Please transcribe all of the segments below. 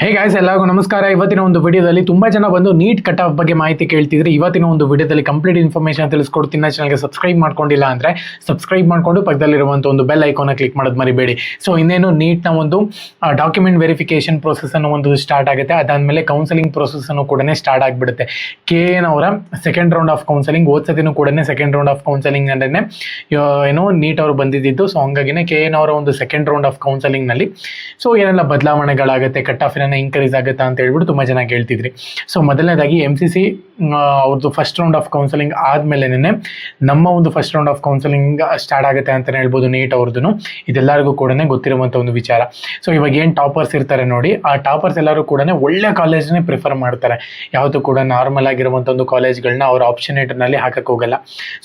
Hey guys, ಎಲ್ಲರಿಗೂ ನಮಸ್ಕಾರ. ಇವತ್ತಿನ ಒಂದು ವಿಡಿಯೋದಲ್ಲಿ ತುಂಬಾ ಜನ ಬಂದು ನೀಟ್ ಕಟ್ ಆಫ್ ಬಗ್ಗೆ ಮಾಹಿತಿ ಕೇಳ್ತಿದ್ರೆ ಇವತ್ತಿನ ಒಂದು ವಿಡಿಯೋದಲ್ಲಿ ಕಂಪ್ಲೀಟ್ ಇನ್ಫಾರ್ಮೇಷನ್ ತಿಳಿಸ್ಕೊಡ್ತೀನಿ. ಚಾನಲ್ಗೆ ಸಬ್ಸ್ಕ್ರೈಬ್ ಮಾಡ್ಕೊಂಡಿಲ್ಲ ಅಂದ್ರೆ ಸಬ್ಸ್ಕ್ರೈಬ್ ಮಾಡ್ಕೊಂಡು ಪಕ್ಕದಲ್ಲಿರುವಂಥ ಒಂದು ಬೆಲ್ ಐಕಾನ್ ಕ್ಲಿಕ್ ಮಾಡೋದು ಮರಿಬೇಡಿ. ಸೊ ಇನ್ನೇನು ನೀಟ್ನ ಒಂದು ಡಾಕ್ಯುಮೆಂಟ್ ವೆರಿಫಿಕೇಶನ್ ಪ್ರೊಸೆಸ್ ಅನ್ನೋ ಒಂದು ಸ್ಟಾರ್ಟ್ ಆಗುತ್ತೆ. ಅದಾದ್ಮೇಲೆ ಕೌನ್ಸಿಲಿಂಗ್ ಪ್ರೊಸೆಸ್ ಅನ್ನು ಕೂಡ ಸ್ಟಾರ್ಟ್ ಆಗಿಬಿಡುತ್ತೆ. KN ಅವರ ಸೆಕೆಂಡ್ ರೌಂಡ್ ಆಫ್ ಕೌನ್ಸಿಲಿಂಗ್ ಓದ್ಸತಿನೂ ಕೂಡ ಸೆಕೆಂಡ್ ರೌಂಡ್ ಆಫ್ ಕೌನ್ಸಿಲಿಂಗ್ ನಲ್ಲೇ ಏನೋ ನೀಟ್ ಅವರು ಬಂದಿದ್ದು. ಸೊ ಹಂಗಾಗಿನೇ KN ಅವರ ಒಂದು ಸೆಕೆಂಡ್ ರೌಂಡ್ ಆಫ್ ಕೌನ್ಸಿಲಿಂಗ್ ನಲ್ಲಿ ಸೊ ಏನೆಲ್ಲ ಬದಲಾವಣೆಗಳಾಗುತ್ತೆ, ಕಟ್ ಆಫ್ ಇನ್ಕ್ರೀಸ್ ಆಗುತ್ತಾ ಅಂತ ಹೇಳ್ಬಿಟ್ಟು ತುಂಬಾ ಜನ ಕೇಳ್ತಿದ್ರಿ. ಸೊ ಮೊದಲನೇದಾಗಿ MCC ಅವ್ರದ್ದು ಫಸ್ಟ್ ರೌಂಡ್ ಆಫ್ ಕೌನ್ಸಿಲಿಂಗ್ ಆದ್ಮೇಲೆ ನಮ್ಮ ಒಂದು first round of counselling start ಆಗುತ್ತೆ ಅಂತಾನೆ ಹೇಳ್ಬೋದು ನೀಟ್ ಅವ್ರದ್ದು. ಇದೆಲ್ಲರಿಗೂ ಕೂಡ ಗೊತ್ತಿರುವಂತ ಒಂದು ವಿಚಾರ. ಸೊ ಇವಾಗ ಏನ್ ಟಾಪರ್ಸ್ ಇರ್ತಾರೆ ನೋಡಿ, ಆ ಟಾಪರ್ಸ್ ಎಲ್ಲರೂ ಕೂಡ ಒಳ್ಳೆ ಕಾಲೇಜ್ನೇ ಪ್ರಿಫರ್ ಮಾಡ್ತಾರೆ. ಯಾವುದು ಕೂಡ ನಾರ್ಮಲ್ ಆಗಿರುವಂತ ಒಂದು ಕಾಲೇಜ್ಗಳನ್ನ ಅವ್ರ ಆಪ್ಷನೇಟರ್ ನಲ್ಲಿ ಹಾಕಕ್ ಹೋಗಲ್ಲ.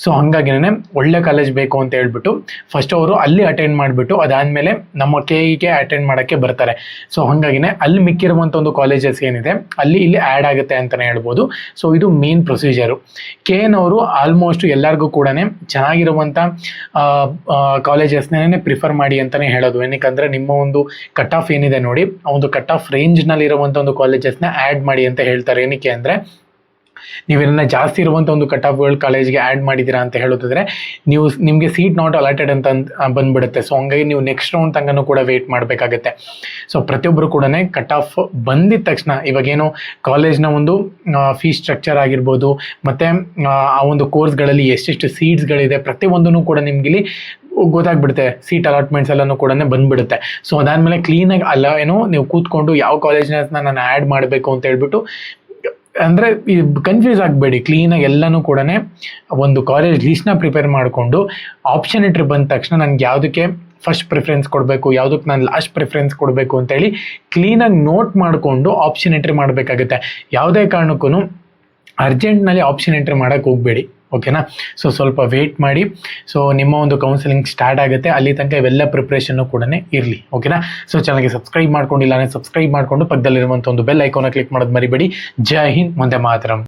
ಸೊ ಹಂಗಾಗಿನೇ ಒಳ್ಳೆ ಕಾಲೇಜ್ ಬೇಕು ಅಂತ ಹೇಳ್ಬಿಟ್ಟು ಫಸ್ಟ್ ಅವರು ಅಲ್ಲಿ ಅಟೆಂಡ್ ಮಾಡಿಬಿಟ್ಟು ಅದಾದ್ಮೇಲೆ ನಮ್ಮ KEಗೆ ಅಟೆಂಡ್ ಮಾಡಕ್ಕೆ ಬರ್ತಾರೆ. ಸೊ ಹಂಗಾಗಿನೇ ಅಲ್ಲಿ ಮಿಕ್ಕಿರುವಂತ ಒಂದು ಕಾಲೇಜಸ್ ಏನಿದೆ ಅಲ್ಲಿ ಇಲ್ಲಿ ಆ್ಯಡ್ ಆಗುತ್ತೆ ಅಂತಾನೆ ಹೇಳ್ಬೋದು. ಸೊ ಇದು ಮೇನ್ ಪ್ರೊಸೀಜರು. KN ಅವರು ಆಲ್ಮೋಸ್ಟ್ ಎಲ್ಲರಿಗೂ ಕೂಡ ಚೆನ್ನಾಗಿರುವಂಥ ಕಾಲೇಜಸ್ನೇ ಪ್ರಿಫರ್ ಮಾಡಿ ಅಂತಾನೆ ಹೇಳೋದು. ಏನಕ್ಕಂದ್ರೆ ನಿಮ್ಮ ಒಂದು ಕಟ್ ಆಫ್ ಏನಿದೆ ನೋಡಿ, ಆ ಒಂದು ಕಟ್ ಆಫ್ ರೇಂಜ್ನಲ್ಲಿ ಇರುವಂಥ ಒಂದು ಕಾಲೇಜಸ್ನ ಆ್ಯಡ್ ಮಾಡಿ ಅಂತ ಹೇಳ್ತಾರೆ. ಏನಕ್ಕೆ ಅಂದರೆ ನೀವೇನ ಜಾಸ್ತಿ ಇರುವಂಥ ಒಂದು ಕಟ್ ಆಫ್ಗಳು ಕಾಲೇಜ್ಗೆ ಆ್ಯಡ್ ಮಾಡಿದ್ದೀರಾ ಅಂತ ಹೇಳೋದಾದ್ರೆ ನಿಮಗೆ ಸೀಟ್ ನಾಟ್ ಅಲಾಟೆಡ್ ಅಂತ ಬಂದ್ಬಿಡುತ್ತೆ. ಸೊ ಹಂಗಾಗಿ ನೀವು ನೆಕ್ಸ್ಟ್ ರೌಂಡ್ ತನಕ ಕೂಡ ವೇಟ್ ಮಾಡಬೇಕಾಗುತ್ತೆ. ಸೊ ಪ್ರತಿಯೊಬ್ಬರು ಕೂಡ ಕಟ್ ಆಫ್ ಬಂದಿದ ತಕ್ಷಣ ಇವಾಗೇನು ಕಾಲೇಜ್ನ ಒಂದು ಫೀಸ್ ಸ್ಟ್ರಕ್ಚರ್ ಆಗಿರ್ಬೋದು, ಮತ್ತು ಆ ಒಂದು ಕೋರ್ಸ್ಗಳಲ್ಲಿ ಎಷ್ಟೆಷ್ಟು ಸೀಟ್ಸ್ಗಳಿದೆ ಪ್ರತಿಯೊಂದೂ ಕೂಡ ನಿಮ್ಗೆ ಗೊತ್ತಾಗ್ಬಿಡುತ್ತೆ. ಸೀಟ್ ಅಲಾಟ್ಮೆಂಟ್ಸ್ ಎಲ್ಲನೂ ಕೂಡ ಬಂದ್ಬಿಡುತ್ತೆ. ಸೊ ಅದಾದಮೇಲೆ ಕ್ಲೀನಾಗಿ ಅಲ್ಲ ಏನೋ ನೀವು ಕೂತ್ಕೊಂಡು ಯಾವ ಕಾಲೇಜ್ನ ನಾನು ಆ್ಯಡ್ ಮಾಡಬೇಕು ಅಂತ ಹೇಳ್ಬಿಟ್ಟು ಅಂದರೆ ಕನ್ಫ್ಯೂಸ್ ಆಗಬೇಡಿ. ಕ್ಲೀನಾಗಿ ಎಲ್ಲನೂ ಕೂಡ ಒಂದು ಕಾಲೇಜ್ ಲೀಸ್ಟ್ನ ಪ್ರಿಪೇರ್ ಮಾಡಿಕೊಂಡು ಆಪ್ಷನೇಟ್ರಿ ಬಂದ ತಕ್ಷಣ ನನಗೆ ಯಾವುದಕ್ಕೆ ಫಸ್ಟ್ ಪ್ರಿಫರೆನ್ಸ್ ಕೊಡಬೇಕು, ಯಾವುದಕ್ಕೆ ನಾನು ಲಾಸ್ಟ್ ಪ್ರಿಫರೆನ್ಸ್ ಕೊಡಬೇಕು ಅಂತೇಳಿ ಕ್ಲೀನಾಗಿ ನೋಟ್ ಮಾಡಿಕೊಂಡು ಆಪ್ಷನ್ ಎಂಟ್ರಿ ಮಾಡಬೇಕಾಗುತ್ತೆ. ಯಾವುದೇ ಕಾರಣಕ್ಕೂ ಅರ್ಜೆಂಟ್ನಲ್ಲಿ ಆಪ್ಷನ್ ಎಂಟ್ರಿ ಮಾಡೋಕ್ಕೆ ಹೋಗಬೇಡಿ, ಓಕೆನಾ. ಸೊ ಸ್ವಲ್ಪ ವೇಟ್ ಮಾಡಿ. ಸೊ ನಿಮ್ಮ ಒಂದು ಕೌನ್ಸಿಲಿಂಗ್ ಸ್ಟಾರ್ಟ್ ಆಗುತ್ತೆ, ಅಲ್ಲಿ ತನಕ ಇವೆಲ್ಲ ಪ್ರಿಪ್ರೇಷನ್ನು ಕೂಡ ಇರಲಿ, ಓಕೆನಾ. ಸೊ ಚಾನಲ್ಗೆ ಸಬ್ಸ್ಕ್ರೈಬ್ ಮಾಡ್ಕೊಂಡಿಲ್ಲ ಅಂದರೆ ಸಬ್ಸ್ಕ್ರೈಬ್ ಮಾಡಿಕೊಂಡು ಪಕ್ಕದಲ್ಲಿರುವಂಥ ಒಂದು ಬೆಲ್ ಐಕಾನ ಕ್ಲಿಕ್ ಮಾಡೋದು ಮರಿಬೇಡಿ. ಜೈ ಹಿಂದ್, ವಂದೇ ಮಾತರಂ.